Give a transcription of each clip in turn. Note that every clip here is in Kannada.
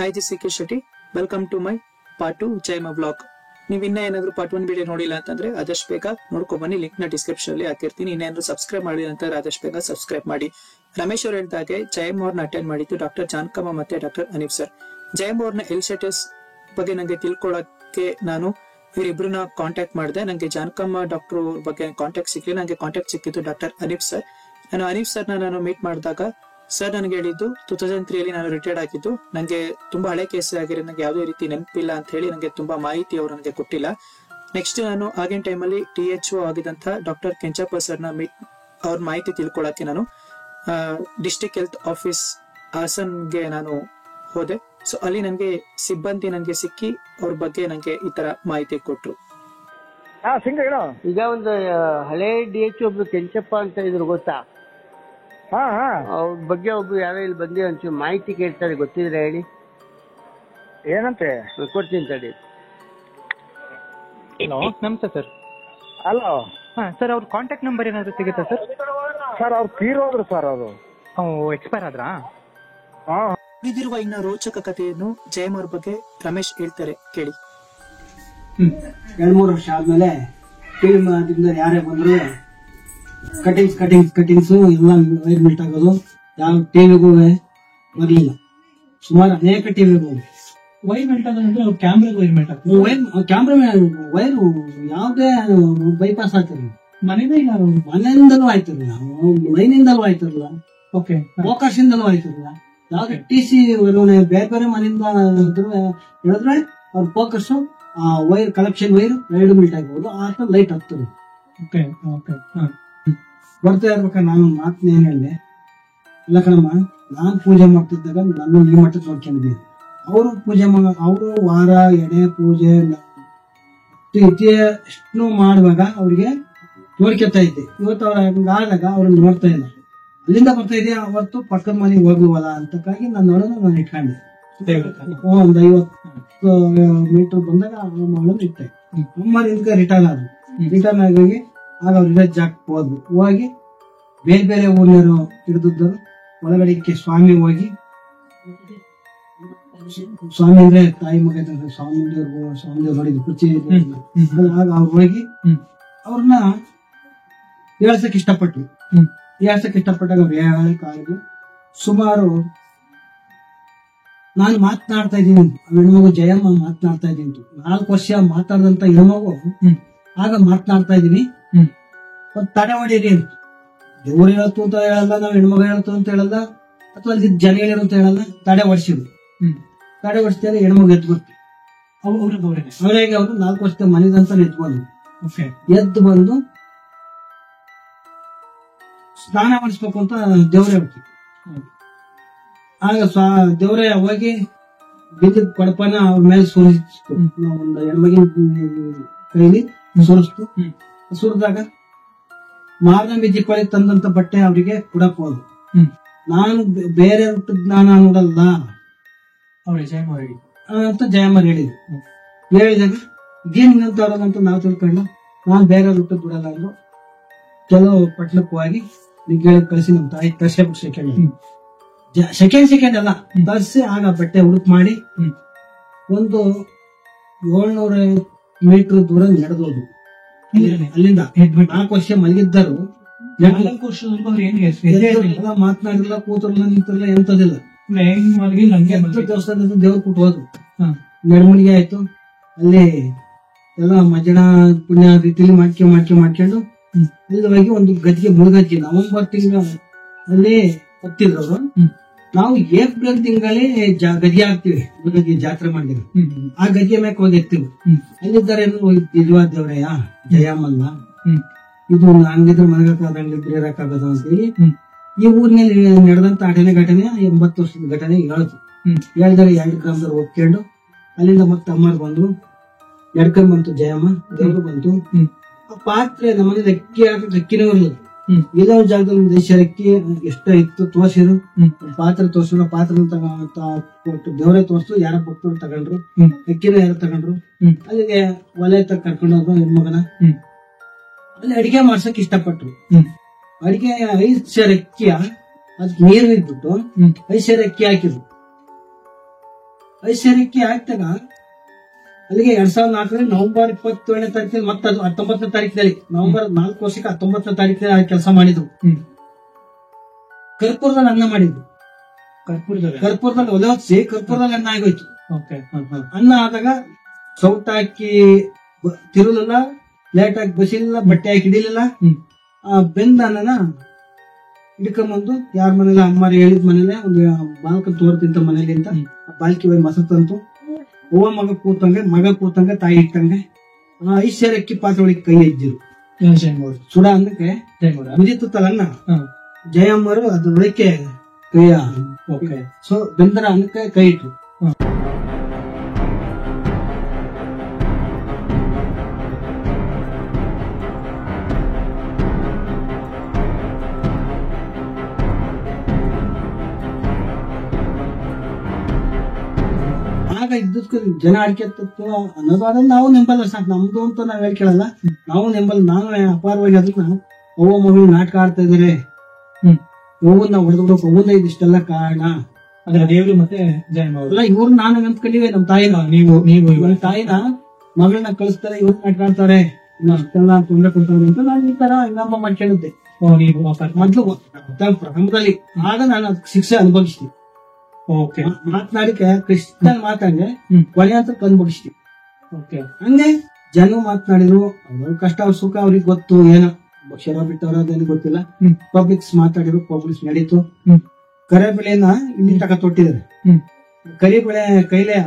Hi, this is CK Shetty. Welcome to my part 2 ಜಯಮ ಬ್ಲಾಗ್. ನೀವು ಇನ್ನೂ ಏನಾದ್ರು ಪಾರ್ಟ್ 1 ವಿಡಿಯೋ ನೋಡಿಲ್ಲ ಅಂತಂದ್ರೆ ಆದಷ್ಟು ಬೇಗ ನೋಡ್ಕೊ ಬನ್ನಿ. ಲಿಂಕ್ ನ ಡಿಸ್ಕ್ರಿಪ್ಷನ್ ಅಲ್ಲಿ ಹಾಕಿರ್ತೀನಿ. ಇನ್ನೇನಾದ್ರು ಸಬ್ಸ್ಕ್ರೈಬ್ ಮಾಡಿಲ್ಲ ಅಂತಂದ್ರೆ ಆದಷ್ಟು ಬೇಗ ಸಬ್ಸ್ಕ್ರೈಬ್ ಮಾಡಿ. ರಮೇಶ್ ಅವರು ಹೇಳಿದಾಗೆ ಜಯಮ್ ಅವ್ರನ್ನ ಅಟೆಂಡ್ ಮಾಡಿದ್ದು ಡಾಕ್ಟರ್ ಜಾನಕಮ್ಮ ಮತ್ತೆ ಡಾಕ್ಟರ್ ಅನೀಫ್ ಸರ್. ಜಯಮ್ ಅವ್ರನ್ನ ಎಲ್ಸೆಟಸ್ ಬಗ್ಗೆ ನಂಗೆ ತಿಳ್ಕೊಳ್ಳೋಕೆ ನಾನು ಇವರಿಬ್ರನ್ನ ಕಾಂಟ್ಯಾಕ್ಟ್ ಮಾಡಿದೆ. ನಂಗೆ ಜಾನಕಮ್ಮ ಡಾಕ್ಟರ್ ಬಗ್ಗೆ ಕಾಂಟ್ಯಾಕ್ಟ್ ಸಿಕ್ಕಿಲ್ಲ. ನಂಗೆ ಕಾಂಟ್ಯಾಕ್ಟ್ ಸಿಕ್ಕಿದ್ದು ಡಾಕ್ಟರ್ ಅನೀಫ್ ಸರ್. ನಾನು ಅನೀಫ್ ಸರ್ನ ನಾನು ಮೀಟ್ ಮಾಡಿದಾಗ ಸರ್ ನನಗೆ ಹೇಳಿದ್ದು 2003 ಅಲ್ಲಿ ನಾನು ರಿಟೈರ್ಡ್ ಆಗಿದ್ದು. ನಂಗೆ ತುಂಬಾ ಹಳೆ ಕೇಸ್ ಆಗಿರೋ ನಂಗೆ ಯಾವುದೇ ರೀತಿ ನೆನಪಿಲ್ಲ ಅಂತ ಹೇಳಿ ನಂಗೆ ತುಂಬಾ ಮಾಹಿತಿ ಅವರು ನನಗೆ ಕೊಟ್ಟಿಲ್ಲ. ನೆಕ್ಸ್ಟ್ ನಾನು ಆಗಿನ ಟೈಮಲ್ಲಿ THO ಆಗಿದಂತ ಡಾಕ್ಟರ್ ಕೆಂಚಪ್ಪ ಸರ್ನ ಮೀಟ್ ಅವ್ರ ಮಾಹಿತಿ ತಿಳ್ಕೊಳ್ಳಕ್ಕೆ ನಾನು ಡಿಸ್ಟ್ರಿಕ್ಟ್ ಹೆಲ್ತ್ ಆಫೀಸ್ ಹಾಸನ್ಗೆ ನಾನು ಹೋದೆ. ಸೊ ಅಲ್ಲಿ ನನಗೆ ಸಿಬ್ಬಂದಿ ನನಗೆ ಸಿಕ್ಕಿ ಅವ್ರ ಬಗ್ಗೆ ನಂಗೆ ಈ ತರ ಮಾಹಿತಿ ಕೊಟ್ರು. ಈಗ ಒಂದು ಹಳೆ DHO ಒಬ್ರು ಕೆಂಚಪ್ಪ ಅಂತ ಇದ್ರು ಗೊತ್ತಾ? ಅವ್ರ ಬಗ್ಗೆ ಒಬ್ರು ಯಾರೋ ಇಲ್ಲಿ ಬಂದಿ ಒಂಚೂರು ಮಾಹಿತಿ ಕೇಳ್ತಾರೆ, ಗೊತ್ತಿದ್ರೆ ಹೇಳಿ. ಏನಂತೆ ಕೊಡ್ತೀನಿ ತಡಿ. ಹಲೋ, ನಮಸ್ತೆ ಸರ್. ಹಲೋ ಸರ್, ಅವ್ರ ಕಾಂಟ್ಯಾಕ್ಟ್ ನಂಬರ್ ಏನಾದ್ರು ಸಿಗುತ್ತಾ ಸರ್? ಸರ್ ಅವ್ರು ತೀರೋದ್ರು ಸರ್. ಅವರು ಎಕ್ಸ್ಪೈರ್ ಆದ್ರಾ? ಉಳಿದಿರುವ ಇನ್ನ ರೋಚಕ ಕಥೆಯನ್ನು ಜಯಮ್ ಅವ್ರ ಬಗ್ಗೆ ರಮೇಶ್ ಹೇಳ್ತಾರೆ, ಕೇಳಿ. 2-3 ವರ್ಷ ಆದ್ಮೇಲೆ ಟಿವಿದಿಂದ ಯಾರೇ ಬಂದ್ರು ಕಟಿಂಗ್ಸ್ ಎಲ್ಲ ವೈರ್ ಮೆಲ್ಟ್ ಆಗೋದು. ಯಾವ ಟಿವಿಗೂ ಬರ್ಲಿಲ್ಲ. ಸುಮಾರು ಅನೇಕ ಟಿವಿಗಳು ವೈರ್ ಮೆಲ್ಟ್ ಆಗೋದಂದ್ರೆ ಕ್ಯಾಮ್ರಾ ವೈರ್ ಮೆಲ್ಟ್ ಆಗ್ತದೆ. ಕ್ಯಾಮ್ರಾ ವೈರ್ ಯಾವ್ದೇ ಬೈಪಾಸ್ ಆಗ್ತಿರಲಿಲ್ಲ. ಮನೆಯಿಂದಲೂ ಆಯ್ತಿರಲಿಲ್ಲ, ಲೈನಿಂದಲೂ ಆಯ್ತಿರಲಿಲ್ಲ, ಓಕೆ, ಫೋಕಸ್ ಇಂದಲೂ ಆಯ್ತಿರಲಿಲ್ಲ. ಯಾವ್ದು TC ಬೇರೆ ಬೇರೆ ಮನೆಯಿಂದ ಹೇಳಿದ್ರೆ ಅವ್ರ ಫೋಕಸ್ ವೈರ್ ಕಲೆಕ್ಷನ್ ವೈರ್ ಎರಡು ಮೆಲ್ಟ್ ಆಗ್ಬೋದು. ಆ ಲೈಟ್ ಆಗ್ತದೆ. ಬರ್ತಾ ಇರ್ಬೇಕಾದ್ರೆ ನಾನು ಮಾತನ್ನ ಏನ್ ಹೇಳಿದೆ, ಇಲ್ಲ ಕಣಮ್ಮ, ನಾನ್ ಪೂಜೆ ಮಾಡ್ತಿದ್ದಾಗ ನಾನು ಈ ಮಟ್ಟಕ್ಕೆ ನೋಡ್ಕೊಂಡಿದ್ದೀನಿ. ಅವರು ಪೂಜೆ ಅವರು ವಾರ ಎಡೆ ಪೂಜೆ ಇತಿಷ್ಟು ಮಾಡುವಾಗ ಅವ್ರಿಗೆ ನೋಡ್ಕೊತಾ ಇದ್ದೆ. ಇವತ್ತು ಅವ್ರ ಆದಾಗ ಅವ್ರನ್ನ ನೋಡ್ತಾ ಇಲ್ಲ. ಅಲ್ಲಿಂದ ಬರ್ತಾ ಇದೆಯಾ ಅವತ್ತು ಪಕ್ಕದ ಮನೆಗೆ ಹೋಗುವಲ್ಲ ಅಂತಕ್ಕಾಗಿ ನಾನು ನೋಡೋದು ನಾನು ಇಟ್ಕೊಂಡೆ. ಒಂದ್ 50 ಮೀಟರ್ ಬಂದಾಗ ಮಾಡೋದು ಇಟ್ಟೆ. ಅಮ್ಮ ಇದಕ್ಕೆ ರಿಟರ್ನ್ ಆದ್ರು. ರಿಟರ್ನ್ ಆಗಿ ಆಗ ಅವ್ರ ಜಾಕ್ ಹೋಗಿ ಬೇರೆ ಬೇರೆ ಊರಿನವರು ಹಿಡಿದಿದ್ದರು. ಒಳಗಡೆಗೆ ಸ್ವಾಮಿ ಹೋಗಿ, ಸ್ವಾಮಿ ಅಂದ್ರೆ ತಾಯಿ ಮಗ ಸ್ವಾಮಿದೇವ್ರು ನೋಡಿದ್ರು ಕುರ್ಚಿ. ಆಗ ಅವ್ರು ಹೋಗಿ ಅವ್ರನ್ನ ಹೇಳ್ಸಕ್ ಇಷ್ಟಪಟ್ರು. ಇಷ್ಟಪಟ್ಟಾಗ ಅವ್ರು ಹೇಳಕ್ಕಾಗಲಿ. ಸುಮಾರು ನಾನು ಮಾತನಾಡ್ತಾ ಇದ್ದೀನಿ, ಹೆಣ್ಮಗು ಜಯಮ್ಮ ಮಾತನಾಡ್ತಾ ಇದ್ದೀನಿ. 4 ವರ್ಷ ಮಾತಾಡಿದಂತ ಹೆಣ್ಮಗು ಆಗ ಮಾತನಾಡ್ತಾ ಇದೀನಿ. ತಡೆ ಹೊಡೀರಿ, ದೇವ್ರು ಹೇಳ್ತು ಅಂತ ಹೇಳಲ್ಲ, ನಾವ್ ಹೆಣ್ಮಗ ಹೇಳ್ತು ಅಂತ ಹೇಳಲ್ಲ, ಅಥವಾ ಅಲ್ಲಿ ಜನ ಹೇಳಿರು ಅಂತ ಹೇಳಲ್ಲ. ತಡೆ ಹೊಡ್ಸಿದ್ರು. ತಡೆ ಹೊಡ್ಸಿದಾಗ ಹೆಣ್ಮಗು ಎದ್ದು ಬರ್ತು. ಅವರಿಗೆ ಅವರು 4 ವರ್ಷದ ಮನೆದಂತ ಎದ್ದು ಬಂದು ಸ್ನಾನ ಮಾಡಿಸ್ಬೇಕು ಅಂತ ದೇವ್ರೇ ಹೇಳ್ತೀವಿ. ಆಗ ದೇವ್ರೇ ಹೋಗಿ ಬಿದ್ದ ಕೊಡಪನ ಅವ್ರ ಮೇಲೆ ಸುರಿಸ್ತು. ಒಂದು ಹೆಣ್ಮಗಿನ ಕೈಲಿ ಸುರಿಸ್ತು. ಸುರಿದಾಗ ಮಾರನೇ ಬಿದ್ದಿಕೊಳ್ಳಿ ತಂದಂತ ಬಟ್ಟೆ ಅವರಿಗೆ ಕೊಡಕ್ ಹೋದ್ರು. ನಾನು ಬೇರೆ ಹುಟ್ಟಿದ ಜ್ಞಾನ ನೋಡಲ್ಲ ಅಂತ ಜಯಮ್ಮ ಹೇಳಿದ್ರು. ಹೇಳಿದಾಗ ಇದೇನಂತ ಆಡೋದಂತ ನಾವು ತಿಳ್ಕೊಂಡ ನಾನ್ ಬೇರೆ ಹುಟ್ಟದ್ ಬಿಡಲ್ಲ ಅಂದ್ರು. ಕೆಲವು ಪಟ್ಲಕ್ಕೆ ಹೋಗಿ ಕಳಿಸಿ ನಮ್ ತಾಯಿ ತರ್ಸಬಿಟ್ಟು ಸೆಕೆಂಡ್ ಅಲ್ಲ ತರ್ಸಿ ಆಗ ಬಟ್ಟೆ ಹುಡುಕ್ ಮಾಡಿ ಒಂದು 700 ಮೀಟರ್ ದೂರ ನಡೆದೋದು. ಅಲ್ಲಿಂದ 4 ವರ್ಷ ಮಲಗಿದ್ದರು. ಮಾತನಾಡಿಲ್ಲ, ಕೂತರಲ್ಲ, ನಿಂತಿರಲ್ಲ, ಎಂತದಿಲ್ಲ. ದೇವಸ್ಥಾನದಿಂದ ದೇವ್ರ ಕೊಟ್ಟು ಹೋದ್ರು. ನಡಮಣಿಗೆ ಆಯ್ತು. ಅಲ್ಲಿ ಎಲ್ಲ ಮಜ್ಜನ ಪುಣ್ಯ ರೀತಿಯಲ್ಲಿ ಮಾಡ್ಕೊಂಡು ಅಲ್ಲಿ ಹೋಗಿ ಒಂದು ಗದ್ದಿಗೆ ಮುಳುಗಜ್ಜಿ ನವೆಂಬರ್ ತಿಂಗಳ ಅಲ್ಲಿ ಹೊತ್ತಿದ್ರು ಅವರು. ನಾವು ಏಪ್ರಿಲ್ ತಿಂಗಳಲ್ಲಿ ಗದ್ಗೆ ಹಾಕ್ತಿವಿ, ಮುಳುಗಜ್ಜಿ ಜಾತ್ರೆ ಮಾಡಿದ್ರು. ಆ ಗದ್ಗೆ ಮ್ಯಾಕ್ ಹೋಗಿ ಎತ್ತೀವಿ. ಅಲ್ಲಿದ್ದಾರೆ ನಿಜವಾದ ದೇವ್ರಯ್ಯ ಜಯಮ್ಮಲ್ಲ, ಇದು ಹಂಗಿದ್ರೆ ಮನೆಗಾಗದಂಗಿದ್ರೆ ಇರಕ್ಕಾಗದ ಅಂತೇಳಿ ಈ ಊರಿನಲ್ಲಿ ನಡೆದಂತ ಘಟನೆ 80 ವರ್ಷದ ಘಟನೆ ಹೇಳ್ತು. ಹೇಳಿದಾಗ 2 ಗ್ರಾಮದವ್ರು ಒಪ್ಕೊಂಡು ಅಲ್ಲಿಂದ ಮತ್ತೆ ಅಮ್ಮರು ಬಂದ್ರು. ನಡ್ಕೊಂಡ್ ಬಂತು ಜಯಮ್ಮ, ದೇವ್ರು ಬಂತು. ಆ ಪಾತ್ರೆ ನಮ್ಮನೇಲಿ ಅಕ್ಕಿ ಹಾಕಿ ಅಕ್ಕಿನೇ ಇರ್ಲದು. ಇಲ್ಲೋ ಜಾಗದಲ್ಲಿ ದೇಶ ಅಕ್ಕಿ ಎಷ್ಟ ಇತ್ತು ತೋರ್ಸಿರು. ಪಾತ್ರೆ ತೋರ್ಸಿದ್ರು. ಪಾತ್ರೆ ಕೊಟ್ಟು ದೇವರೇ ತೋರ್ಸು. ಯಾರ ಭಕ್ತರು ತಗೊಂಡ್ರು, ಅಕ್ಕಿನ ಯಾರು ತಗೊಂಡ್ರು. ಅಲ್ಲಿಗೆ ಒಲೆ ಕರ್ಕೊಂಡು ಹೋದ್ರು ಹೆಣ್ಮಗನ. ಅಲ್ಲಿ ಅಡಿಗೆ ಮಾಡ್ಸಕ್ ಇಷ್ಟಪಟ್ರು. ಅಡಿಗೆ 5 ಸೇರ್ ಅಕ್ಕಿ ಅದಕ್ಕೆ ನೀರು ಇದ್ಬಿಟ್ಟು 5 ಸೇರ್ ಅಕ್ಕಿ ಹಾಕಿದ್ರು. ಐಶ್ವರ್ಯಕ್ಕೆ ಆಗ್ತಾಗ ಅಲ್ಲಿಗೆ 2004 ನವೆಂಬರ್ 27ನೇ ತಾರೀಕಿನಲ್ಲಿ ಮತ್ತೆ 19ನೇ ತಾರೀಕಿನಲ್ಲಿ ನವೆಂಬರ್ 4 ವರ್ಷಕ್ಕೆ 19ನೇ ತಾರೀಕಿನಲ್ಲಿ ಕೆಲಸ ಮಾಡಿದ್ರು. ಕರ್ಪೂರದಲ್ಲಿ ಅನ್ನ ಮಾಡಿದ್ರು. ಕರ್ಪೂರದಲ್ಲಿ ಒಲೆ ಹೊತ್ತಿಸಿ ಕರ್ಪೂರದಲ್ಲಿ ಅನ್ನ ಆಗೋಯ್ತು. ಅನ್ನ ಆದಾಗ ಸೌಟ್ ಹಾಕಿ ತಿರುಲಿಲ್ಲ, ಲೇಟ್ ಹಾಕಿ ಬಸಿಲಿಲ್ಲ, ಬಟ್ಟೆ ಹಾಕಿ ಹಿಡಿಲಿಲ್ಲ. ಬೆಂದ ಅನ್ನನ ಹಿಡ್ಕೊಂಬಂದು ಯಾರ ಮನೇಲಿ ಅಮ್ಮಾರಿ ಹೇಳಿದ ಮನೇಲೆ ಒಂದು ಬಾಲ್ಕ ತೋರ್ತಿಂತ ಮನೇಲಿ ಅಂತ ಬಾಲ್ಕಿ ಹೋಗಿ ಮಸ ತಂತು. ಹೂವ ಮಗ ಕೂತಂಗೆ ತಾಯಿ ಇಟ್ಟಂಗೆ ಐಶ್ವರ್ಯಕ್ಕೆ ಪಾತ್ರೆ ಕೈ ಇದ್ದಿರು. ಸುಡ ಅನ್ನಕ್ಕೆ ಮುಜಿತಲ್ಲ ಅನ್ನ ಜಯಮ್ಮರು ಅದ್ರ ಒಳಕ್ಕೆ ಕೈಯ ಸೊ ಬೆಂದರ ಅನ್ನಕ್ಕೆ ಕೈ ಇಟ್ರು. ಆಗ ಇದ್ದಕ್ಕೆ ಜನ ಅಡಿಕೆ ಅನ್ನೋದು ಅದನ್ನ ನಾವು ನೆಂಬಲ್ಲ. ಸಾಕು ನಮ್ದು ಅಂತ ನಾವ್ ಹೇಳ್ಕೊಳ್ಳಲ್ಲ, ನಾವು ನೆಂಬಲ್ಲ. ನಾನು ಅಪಾರವಾಗಿ ಅದನ್ನ ಅವ್ವ ಮಗಳು ನಾಟಕ ಆಡ್ತಾ ಇದಾರೆ, ಹೂವನ್ನ ಹೊಡೆದ್ಬಿಡೋಕೆ ಹೂವನ್ನ ಇದಿಷ್ಟೆಲ್ಲ ಕಾರಣ ದೇವ್ರು ಮತ್ತೆ ಅಲ್ಲ. ಇವ್ರು ನಾನು ನೆನ್ಸ್ಕೊಂಡಿವೆ ನಮ್ ತಾಯಿನ, ನಮ್ ತಾಯಿನ ಮಗಳನ್ನ ಕಳಿಸ್ತಾರೆ, ಇವ್ರು ನಾಟಕ ಆಡ್ತಾರೆ, ಅಷ್ಟೆಲ್ಲ ತೊಂದರೆ ಕೊಡ್ತಾರೆ ಅಂತ ನಾನು ಈ ತರ ವಿಳಂಬ ಮಾಡ್ಕೊಂಡಿದ್ದೆ ಮೊದ್ಲು ಪ್ರಾರಂಭದಲ್ಲಿ. ಆಗ ನಾನು ಅದಕ್ಕೆ ಶಿಕ್ಷೆ ಅನುಭವಿಸ್ತೀನಿ. ಮಾತನಾಡಿಕೆ ಕೃಷ್ಣನ್ ಮಾತಾಡಿದ್ರೆ ಕೊನೆ ಅಂತ ಅನುಭವಿಸ್ತೀವಿ. ಹಂಗೆ ಜನ ಮಾತನಾಡಿದ್ರು, ಅವ್ರ ಕಷ್ಟ ಅವ್ರ ಸುಖ ಅವ್ರಿಗೆ ಗೊತ್ತು. ಏನೋ ಶರ ಬಿಟ್ಟವ್ರ ಅದೇನು ಗೊತ್ತಿಲ್ಲ. ಪಬ್ಲಿಕ್ಸ್ ಮಾತಾಡಿದ್ರು, ಪಬ್ಲಿಕ್ಸ್ ನಡೀತು. ಕರೆಬೆಳೆನ ಇಲ್ಲಿ ತಕ ತೊಟ್ಟಿದ್ದಾರೆ. ಕರಿಬೆಳೆ ಕೈಲೆ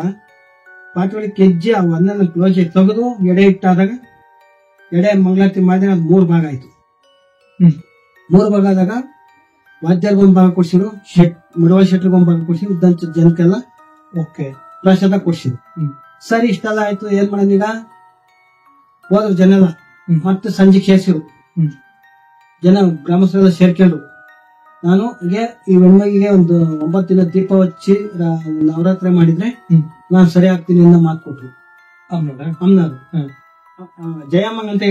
ಪಾತ್ರೆ ಕೆಜ್ಜಿ ಅವ್ ಅನ್ನನ ಕ್ಲೋಸ್ ತೆಗೆದು ಎಡೆ ಇಟ್ಟಾದಾಗ ಎಡೆ ಮಂಗಳಾರತಿ ಮಾಡಿದ್ರೆ ಅದು 3 ಭಾಗ ಆಯ್ತು. 3 ಭಾಗ ಆದಾಗ ವಾದ್ಯರ್ಗೊಂದ್ ಭಾಗ ಕೊಡ್ಸಿದ್ರು, ಮಡವ ಶೆಟ್ರಿಗೊಂದ್ ಭಾಗ ಕೊಡ್ಸಿದ್ರು, ಇದ್ದಂತ ಜನಕ್ಕೆಲ್ಲ ಪ್ರಸಾದ ಕೊಡ್ಸಿದ್ರು. ಸರಿ ಇಷ್ಟೆಲ್ಲ ಆಯ್ತು, ಏನ್ ಮಾಡೋದೀಗ? ಹೋದ್ರು ಜನ ಎಲ್ಲ. ಮತ್ತೆ ಸಂಜೆ ಸೇರ್ಸಿರು ಜನ, ಗ್ರಾಮಸ್ಥರೆಲ್ಲ ಸೇರ್ಕೊಂಡ್ರು. ನಾನು ಹೀಗೆ ಈ ಹೆಣ್ಮಗಿಗೆ ಒಂದು 9 ದಿನ ದೀಪ ಹಚ್ಚಿ ನವರಾತ್ರಿ ಮಾಡಿದ್ರೆ ನಾನ್ ಸರಿ ಆಗ್ತೀನಿ ಅನ್ನೋ ಮಾತು ಕೊಟ್ರು ಅಮ್ಮನವ್ರು. ಜಯಮ್ಮಂಗ್ ಅಂತ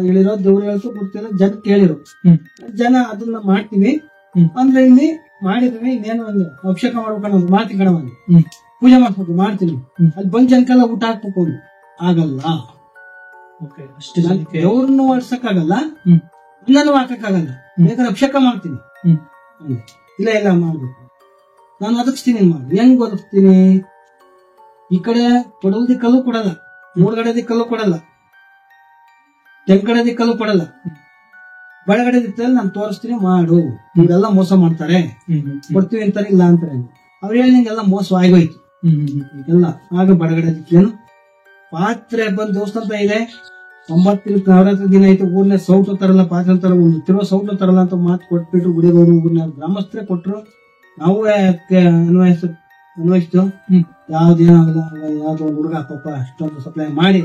ಹೇಳಿರೋ ದೇವ್ರು ಹೇಳ್ತು ಗೊತ್ತಿಲ್ಲ, ಜನಕ್ಕೆ ಹೇಳಿರು. ಜನ ಅದನ್ನ ಮಾಡ್ತೀವಿ ಅಂದ್ರೆ ಇಲ್ಲಿ ಮಾಡಿದ್ರೆ ಇನ್ನೇನು ಒಂದು ಅಭಿಷೇಕ ಮಾಡ್ಬೇಕನ್ನೋ ಒಂದು ಮಾಡ್ತೀನಿ ಕಣವ, ಪೂಜೆ ಮಾಡ್ಬೇಕು ಮಾಡ್ತೀನಿ, ಅಲ್ಲಿ ಬಂದ್ ಜನಕ್ಕೆಲ್ಲ ಊಟ ಹಾಕ್ಬೇಕು. ಆಗಲ್ಲ, ದೇವ್ರನ್ನು ಮಾಡ್ಸಕ್ಕಾಗಲ್ಲ, ಅನ್ನನೂ ಹಾಕಕ್ಕಾಗಲ್ಲ, ಬೇಕಾದ್ರೆ ಅಭಿಷೇಕ ಮಾಡ್ತೀನಿ. ಇಲ್ಲ ಇಲ್ಲ ಮಾಡ್ಬೇಕು, ನಾನು ಒದಗಿಸ್ತೀನಿ. ಮಾಡಿ ಹೆಂಗ್ ಒದಗಿಸ್ತೀನಿ? ಈ ಕಡೆ ಕೊಡಲ್ ದಿಕ್ಕಲ್ಲೂ ಕೊಡಲ್ಲ, 3 ಕಡೆ ದಿಕ್ಕಲ್ಲೂ ಕೊಡಲ್ಲ, ತೆಂಕಡೆ ದಿಕ್ಕಲ್ಲೂ ಕೊಡಲ್ಲ, ಬಡಗಡೆ ದಿಕ್ಕಲ್ಲಿ ನಾನು ತೋರಿಸ್ತೀನಿ ಮಾಡು. ಇವೆಲ್ಲ ಮೋಸ ಮಾಡ್ತಾರೆ, ಕೊಡ್ತೀವಿ ಅಂತಾರೆ, ಇಲ್ಲ ಅಂತಾರೆ. ಅವ್ರು ಹೇಳಿ ನಿಂಗೆಲ್ಲ ಮೋಸ ಆಗೋಯ್ತು ಎಲ್ಲ. ಆಗ ಬಡಗಡೆ ದಿಕ್ಕೇನು ಪಾತ್ರೆ ಬಂದು ದೇವಸ್ಥಾನ ಇದೆ, 9 ನವರಾತ್ರಿ ದಿನ ಆಯ್ತು. ಊರ್ನ ಸೌಟು ತರಲ್ಲ, ಪಾತ್ರೆ ತರಲ್ಲ, ಒಂದು ತಿರುವ ಸೌಟು ತರಲ್ಲ ಅಂತ ಮಾತು ಕೊಟ್ಬಿಟ್ರು. ಗುಡಿಗೋರು ಊರ್ನ ಗ್ರಾಮಸ್ಥರೇ ಕೊಟ್ರು. ನಾವು ಅನ್ವಯಿಸ್ತು. ಯಾವ್ದೇನಾಗಲ್ಲ, ಯಾವ್ದೋ ಒಂದು ಹುಡುಗ ಪಾಪ ಅಷ್ಟೊಂದು ಸಪ್ಲೈ ಮಾಡಿ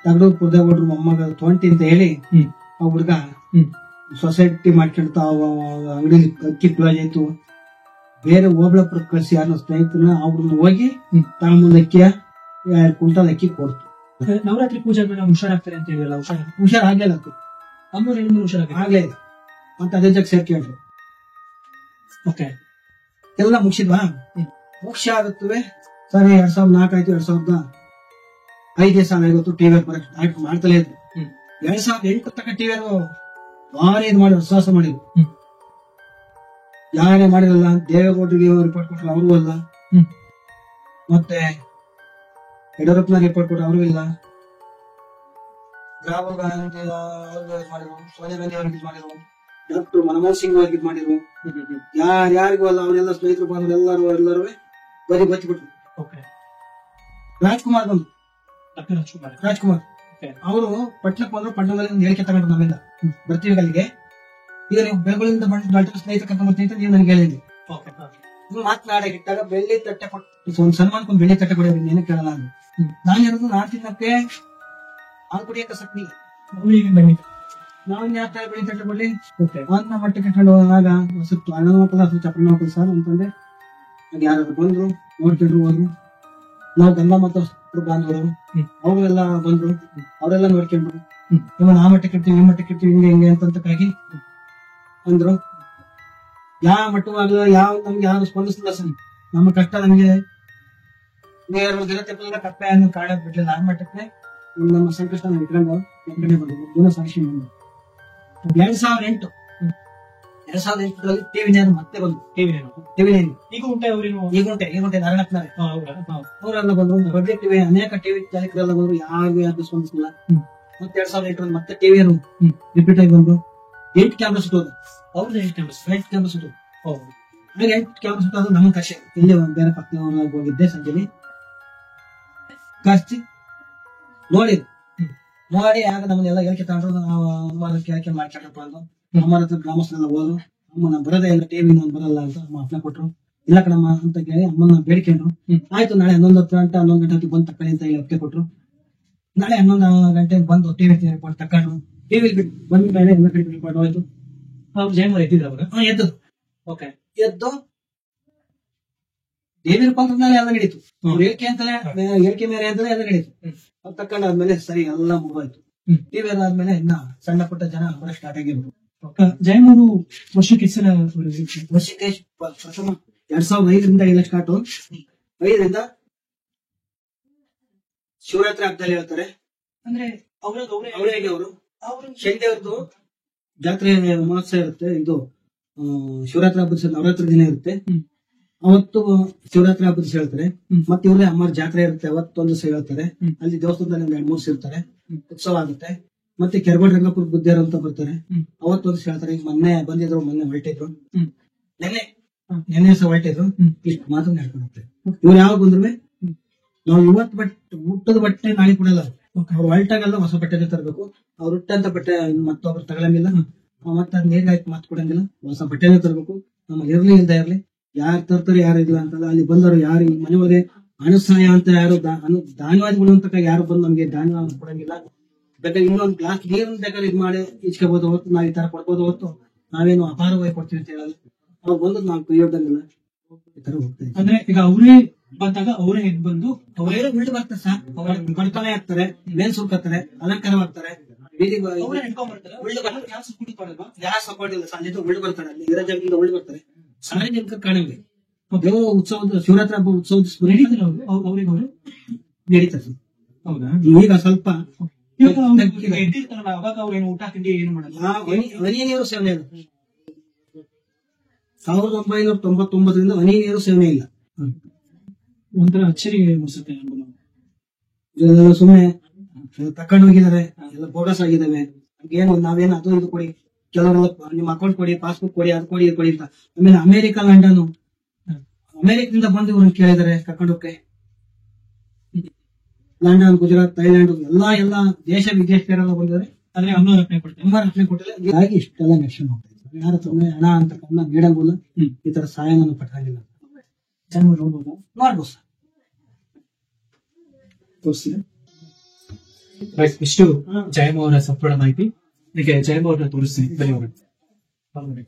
ತಗಡು ಕುರ್ದೆ ಕೊಟ್ರು. ಮೊಮ್ಮಗ 20 ಅಂತ ಹೇಳಿ ಆ ಹುಡುಗ ಸೊಸೈಟಿ ಮಾಡ್ಕೊಂತ ಅಂಗಡಿಲಿ ಅಕ್ಕಿ ಕ್ಲೋಸ್ ಆಯ್ತು. ಬೇರೆ ಹೋಬಳಪುರ ಕಳಿಸಿ ಯಾರನ್ನ ಸ್ನೇಹಿತರನ್ನ ಅವ್ರನ್ನ ಹೋಗಿ ತಗೊಂಬಂದ್ ಅಕ್ಕಿಯ 2 ಕ್ವಿಂಟಲ್ ಅಕ್ಕಿ ಕೊಡ್ತು. ನವರಾತ್ರಿ ಪೂಜೆ ಹುಷಾರಾಗ್ತಾರೆ ಅಂತ ಹೇಳಿಲ್ಲ, ಹುಷಾರಾಗ್ಲಿಲ್ಲ, ಅಮ್ಮವ್ರು ಹೆಣ್ಣು ಆಗ್ಲೇ ಇಲ್ಲ ಅಂತ ಅದೇ ಜಗ ಸೇರ್ಕೊಂಡ್ರು. ಎಲ್ಲ ಮುಗಿಸಿದ್ವಾ? ಮುಗಿಸಿ ಆಗುತ್ತವೆ. ಸರಿ 2004 ಆಯ್ತು, 2005 ಸಾಲ ಇವತ್ತು ಟಿವಿ ಬರಕ್ ಮಾಡ್ತಲೇ ಇದ್ರು. 2008 ತನಕ ಟಿವಿ ಭಾರಿ ಇದು ಮಾಡಿ ವಿಶ್ವಾಸ ಮಾಡಿದ್ರು. ಯಾರೇ ಮಾಡಿರಲ್ಲ, ದೇವೇಗೌಡರಿಗೆ ರಿಪೋರ್ಟ್ ಕೊಟ್ಟರು ಅವ್ರಿಗೂ ಅಲ್ಲ, ಮತ್ತೆ ಯಡಿಯೂರಪ್ಪನ ರಿಪೋರ್ಟ್ ಕೊಟ್ಟರು ಅವ್ರಿಗೂ ಇಲ್ಲ, ರಾಹುಲ್ ಗಾಂಧಿ ಅವ್ರಿಗೆ ಮಾಡಿದ್ರು, ಸೋನಿಯಾ ಗಾಂಧಿ ಅವ್ರಿಗೆ ಮಾಡಿದ್ರು, ಡಾಕ್ಟರ್ ಮನಮೋಹನ್ ಸಿಂಗ್ ಅವ್ರಿಗೆ ಮಾಡಿದ್ರು. ಯಾರ್ಯಾರಿಗೂ ಅಲ್ಲ, ಅವರೆಲ್ಲ ಸ್ನೇಹಿತರು ಬಂದ್ರು, ಎಲ್ಲರೂ ಬದಿ ಬಚ್ಚಿಬಿಟ್ರು. ರಾಜ್ಕುಮಾರ್ ಬಂದ್ರು, ರಾಜ್ಕುಮಾರ್ ಅವರು ಪಟ್ಟಣಕ್ಕೆ ಬಂದ್ರು. ಪಟ್ಟಣದಲ್ಲಿ ಒಂದು ಹೇಳಿಕೆ ತಗೊಂಡ್ರು, ನಮ್ಮಿಂದ ಬರ್ತೀವಿ ಅಲ್ಲಿಗೆ, ಈಗ ನೀವು ಬೆಳಗಳಿಂದ ಬಂದು ಸ್ನೇಹಿತರ ಕರ್ಕೊಂಡ್ ಬರ್ತೀನಿ ಅಂತ ನೀವು ನನಗೆ ಹೇಳಿದ್ರಿ. ಮಾತನಾಡಿಟ್ಟಾಗ ಬೆಳ್ಳಿ ತಟ್ಟೆ ಕೊಟ್ಟು ಒಂದು ಸನ್ಮಾನಕ್ಕೊಂದು ಬೆಳ್ಳಿ ತಟ್ಟೆ ಕೊಡೋದು ಏನು ಕೇಳಲ್ಲ. ನಾನು ಹೇಳೋದು ನಾನ್ ತಿನ್ನಕ್ಕೆ ಹಾಲು ಕುಡಿಯಕ್ಕೆ ಸಕ್ನಿ ನಾವ್ ಯಾವ ತರ ಬೆಳ್ಳಿ ತಟ್ಟೆ ಕೊಡ್ಲಿ ಅನ್ನ ಮಟ್ಟೆ ಕಟ್ಕೊಂಡು ಹೋದಾಗ ಸ್ವಲ್ಪ ಅಣ್ಣ ಮಕ್ಕಳ ಚಪ್ಪಲಿ ಮಕ್ಕಳು ಸರ್ ಅಂತಂದ್ರೆ ಅದು ಯಾರು ಬಂದ್ರು ನೋಡ್ಕೊಂಡ್ರು ಹೋದ್ರು. ನಾವು ಗಂಧ ಮತ್ತು ಬಾಂಧವರು ಅವುಗಳೆಲ್ಲ ಬಂದ್ರು, ಅವರೆಲ್ಲ ನೋಡ್ಕೊಂಡ್ರು. ಇವಾಗ ಆ ಮಟ್ಟಕ್ಕೆ ಇರ್ತೀವಿ, ಈ ಮಟ್ಟಕ್ಕೆ ಇರ್ತೀವಿ, ಹಿಂಗೆ ಅಂತಂತಕ್ಕಾಗಿ ಅಂದ್ರು. ಯಾವ ಮಟ್ಟವಾಗಲ್ಲ, ಯಾವ ನಮ್ಗೆ ಯಾರು ಸ್ಪಂದಿಸಿಲ್ಲ ಸರ್. ನಮ್ಮ ಕಷ್ಟ ನಮ್ಗೆ ಗಿರತೆಲ್ಲ ಕಪ್ಪೆಯನ್ನು ಕಾಡಕ್ ಬಿಡ್ಲಿಲ್ಲ ಆ ಮಟ್ಟಕ್ಕೆ ನಮ್ಮ ಸಂಕಷ್ಟ ಇಟ್ಕೊಂಡು ಕಡೆ ಬಂದು ಜೀವನ ಸಾಕ್ಷಿ 2008 2008ರಲ್ಲಿ ಟಿವಿ ನೇನು ಮತ್ತೆ ಬಂದು ಟಿವಿ ನೇನು ಈಗ ಉಂಟೆ ಅವ್ರೇನು ಈಗ ಉಂಟೆ ನಾರಾಯಣಪ್ಪನವರೇ ಅವರೆಲ್ಲ ಬಂದ್ರು ಪಬ್ಲಿಕ್ ಟಿವಿ ಅನೇಕ ಟಿವಿ ಚಾಲಕರೆಲ್ಲ ಬಂದ್ರು ಯಾರಿಗೂ ಯಾರು ಸ್ಪಂದಿಸಿಲ್ಲ. ಮತ್ತೆ 2008ರಲ್ಲಿ ಮತ್ತೆ ಟಿವಿಯನ್ನು ರಿಪೀಟ್ ಆಗಿ ಬಂದ್ರು 8 ಕ್ಯಾಮ್ರಾ ಸುತ್ತೋದು ಅವ್ರದ್ದು 8 ಕ್ಯಾಮ್ರಾ ಸುತ್ತೋದು ಹಾಗೆ 8 ಕ್ಯಾಮ್ರಾ ಸುತ್ತೋದು ನಮ್ಮ ಕಷ್ಟೇ ಇಲ್ಲಿ ಬೇರೆ ಪಕ್ಕದ ಹೋಗಿದ್ದೆ ಸಂಜೆಲಿ ಖರ್ಚಿ ನೋಡಿ ಆಗ ನಮ್ಮನ್ನೆಲ್ಲ ಹೇಳಿಕೆ ತಗೊಂಡ್ರು ನಾವು ಅಮ್ಮ ಕೇಳಿಕೆ ಮಾಡ್ಕೊಂಡ್ರಪ್ಪ ಅಂದ್ರು. ಅಮ್ಮರ ಹತ್ರ ಗ್ರಾಮಸ್ಥರೆಲ್ಲ ಹೋದ್ರು. ಅಮ್ಮನ ಬರದೇ ಇಲ್ಲ ಟಿವಿ ಬರಲ್ಲ ಅಂತ ಅಮ್ಮ ಅಪ್ನ ಕೊಟ್ರು. ಇಲ್ಲ ಕಣಮ್ಮ ಅಂತ ಕೇಳಿ ಅಮ್ಮನ ಬೇಡಿಕೊಂಡ್ರು. ಆಯ್ತು ನಾಳೆ 11 ಗಂಟೆ ಬಂದು ತಕ್ಕಳಿ ಅಂತ ಹೇಳಿ ಒಪ್ಪಿಗೆ ಕೊಟ್ರು. ನಾಳೆ 11 ಗಂಟೆಗೆ ಬಂದು ಟಿವಿ ರಿಪೋರ್ಟ್ ತಕೊಂಡು ಟಿವಿ ಬಂದ ಮೇಲೆ ಎಲ್ಲ ಕಡೆ ರಿಪೋರ್ಟ್ ಹೋಯ್ತು. ಅವ್ರು ಜಯಮೂರ್ ಎದ್ದಿದ್ರು ಅವಾಗ ಎದ್ದು ಓಕೆ ಎದ್ದು ದೇವಿ ರೂಪಾಂತರ ಮೇಲೆ ಎಲ್ಲ ನಡೀತು. ಹೇಳಿಕೆ ಮೇಲೆ ಅಂತಲೇ ಎಲ್ಲ ನಡೀತು. ಅದು ತಕೊಂಡಾದ್ಮೇಲೆ ಸರಿ ಎಲ್ಲ ಮುಗಿದೋಯ್ತು. ಟಿವಿ ಆದ್ಮೇಲೆ ಇನ್ನ ಸಣ್ಣ ಪುಟ್ಟ ಜನ ಬರೋ ಸ್ಟಾರ್ಟ್ ಆಗಿದ್ರು. ಜಯಮೂರು ವರ್ಷಕ್ಕೆ ಎಷ್ಟು ಸಲ ವರ್ಷಕ್ಕೆ ಪ್ರಥಮ 2005ರಿಂದ ಎಲ್ಲ ಸ್ಟಾರ್ಟ್ 5ರಿಂದ ಶಿವರಾತ್ರಿ ಹಬ್ಬದಲ್ಲಿ ಹೇಳ್ತಾರೆ. ಅಂದ್ರೆ ಅವರಿಗೆ ಅವರು ಶನಿದೇವ್ರದ್ದು ಜಾತ್ರೆ ಮಹೋತ್ಸವ ಇರುತ್ತೆ. ಇದು ಶಿವರಾತ್ರಿ ಹಬ್ಬದ ನವರಾತ್ರಿ ದಿನ ಇರುತ್ತೆ. ಅವತ್ತು ಶಿವರಾತ್ರಿ ಹಬ್ಬದ ದಿವಸ ಹೇಳ್ತಾರೆ. ಮತ್ತೆ ಇವ್ರೇ ಅಮ್ಮರ ಜಾತ್ರೆ ಇರುತ್ತೆ ಅವತ್ತೊಂದು ದಿವಸ ಹೇಳ್ತಾರೆ. ಅಲ್ಲಿ ದೇವಸ್ಥಾನದಲ್ಲಿ 2-3 ಇರ್ತಾರೆ. ಉತ್ಸವ ಆಗುತ್ತೆ. ಮತ್ತೆ ಕೆರಗೋಡು ರಂಗಪುರ ಬುದ್ಧಿಯರು ಅಂತ ಬರ್ತಾರೆ. ಅವತ್ತೊಂದು ದಿವಸ ಹೇಳ್ತಾರೆ. ಈಗ ಮೊನ್ನೆ ಬಂದಿದ್ರು, ಮೊನ್ನೆ ಹೊರಟಿದ್ರು, ನೆನ್ನೆ ಸಹ ಹೊರಟಿದ್ರು. ಇಷ್ಟು ಮಾತ್ರ ನಡ್ಕೊಂಡು ಹೋಗ್ತಾರೆ. ಇವ್ರು ಯಾವಾಗ ಬಂದ್ರು ನಾವು ಇವತ್ತು ಹುಟ್ಟದ ಬಟ್ಟೆ ನಾಳೆ ಕೊಡಲ್ಲ. ಅವ್ರು ಹೊರಟಾಗೆಲ್ಲ ಹೊಸ ಬಟ್ಟೆನೇ ತರಬೇಕು. ಅವ್ರು ಹುಟ್ಟಂತ ಬಟ್ಟೆ ಮತ್ತೊಬ್ರು ತಗೊಳಂಗಿಲ್ಲ. ಮತ್ತೆ ನೀರಿಗೆ ಹಾಕಿ ಮಾತು ಕೊಡಂಗಿಲ್ಲ. ಹೊಸ ಬಟ್ಟೆನೇ ತರಬೇಕು. ನಮಗೆ ಇರ್ಲಿ ಇಲ್ದ ಇರ್ಲಿ, ಯಾರು ತರ್ತಾರೆ ಯಾರು ಇಲ್ಲ ಅಂತಲ್ಲ. ಅಲ್ಲಿ ಬಂದವರು ಯಾರು ಈ ಮನೆ ಒಳಗೆ ಅನುಸಹಾಯ ಅಂತ ಯಾರು ಧಾನ್ಯವಾದಿಗಳು ಅಂತ ಯಾರು ಬಂದು ನಮ್ಗೆ ಧಾನ್ಯ ಕೊಡಂಗಿಲ್ಲ. ಬೇಕಾದ್ರೆ ಇನ್ನೊಂದು ಗ್ಲಾಸ್ ನೀರನ್ನ ಬೇಕಾದ್ರೆ ಇದು ಮಾಡಿ ಇಚ್ಕೋಬಹುದು ಹೊತ್ತು ನಾವ್ ಈ ತರ ಕೊಡ್ಬೋದು ಹೊತ್ತು ನಾವೇನು ಅಪಾರವಾಗಿ ಕೊಡ್ತೀವಿ ಅಂತ ಹೇಳಲ್ಲ. ಅವ್ರು ಬಂದು ನಾವು ಕುಯ್ಯೋದಂಗಿಲ್ಲ. ಈ ತರ ಹೋಗ್ತಾ ಇದ್ದೀವಿ. ಅಂದ್ರೆ ಈಗ ಅವರೇ ಬಂದಾಗ ಅವರೇ ಎದ್ದು ಬಂದು ಅವರೇ ಉಳ್ಳು ಬರ್ತಾರೆ ಸರ್. ಬರ್ತಾನೆ ಆಗ್ತಾರೆ, ಮೇಲ್ ಸುರ್ಕತ್ತಾರೆ, ಅಲಂಕಾರವಾಗ್ತಾರೆ. ಬೀದಿಗೆ ಯಾರು ಸಪೋರ್ಟ್ ಇಲ್ಲ. ಸಂಜೆ ಉಳ್ಳು ಬರ್ತಾರೆ. ಅಲ್ಲಿ ಇರೋ ಜಾಗದಿಂದ ಉಳ್ಳು ಬರ್ತಾರೆ. ಸಣ್ಣ ಜನಕ ಕಾಣಂಗಿಲ್ಲ. ದೇವ ಉತ್ಸವದ ಶಿವರಾತ್ರಿ ಹಬ್ಬ ಉತ್ಸವದ ಅವ್ರಿಗೆ ಅವರು ನಡೀತಾರೆ ಸರ್. ಹೌದಾ? ಈಗ ಸ್ವಲ್ಪ ಎದ್ದಿರ್ತಾರಲ್ಲ ಅವಾಗ ಅವ್ರೇನು ಊಟ ತಿಂಡಿ ಏನು ಮಾಡಲ್ಲ. ಹನಿ ನೀರು ಸೇವನೆ ಇಲ್ಲ. 1999ರಿಂದ ಹನಿ ನೀರು ಸೇವನೆ ಇಲ್ಲ. ಒಂಥರ ಅಚ್ಚರಿ ಮೂಡಿಸುತ್ತೆ. ಸುಮ್ಮನೆ ತಕೊಂಡು ಹೋಗಿದ್ದಾರೆ, ಎಲ್ಲ ಬೋಗಸ್ ಆಗಿದ್ದಾವೆ. ಏನು ನಾವೇನು ಅದು ಇದು ಕೊಡಿ, ಕೆಲವರೆಲ್ಲ ನಿಮ್ಮ ಅಕೌಂಟ್ ಕೊಡಿ, ಪಾಸ್ಬುಕ್ ಕೊಡಿ, ಅದು ಕೊಡಿ, ಇದು ಕೊಡಿ ಅಂತ. ಆಮೇಲೆ ಅಮೆರಿಕ, ಲಂಡನ್, ಅಮೆರಿಕದಿಂದ ಬಂದು ಇವ್ರನ್ನ ಕೇಳಿದ್ದಾರೆ ಕರ್ಕೊಂಡೋಕೆ. ಲಂಡನ್, ಗುಜರಾತ್, ಥೈಲ್ಯಾಂಡ್ ಎಲ್ಲಾ ದೇಶ ವಿದೇಶದವರೆಲ್ಲ ಬಂದಿದ್ದಾರೆ. ಆದ್ರೆ 200 ಕೊಟ್ಟಿಲ್ಲ. ಹೀಗಾಗಿ ಇಷ್ಟೆಲ್ಲ ನೆಕ್ಷನ್ ಹೋಗ್ತಾ ಇದ್ದಾರೆ. ಯಾರ ಹತ್ರ ಹಣ ಅಂತ ನೀಡಂಗಿಲ್ಲ. ಈ ತರ ಸಹಾಯ ನಾನು ಪಟ್ಟಾಗಿಲ್ಲ. ಜಯಮೂರ್ ನೋಡ್ಬೋದು, ಮಾಡ್ಬೋದು ಸರ್. ತೋರಿಸ್ತೀರಾ? ಇಷ್ಟು ಜಯಮೂರ್ ಅವರ ಸಂಪೂರ್ಣ ಮಾಹಿತಿ. ಈಗ ಜಯಮೂರ್ ತೋರಿಸ್ತೀನಿ. ಬನ್ನಿ.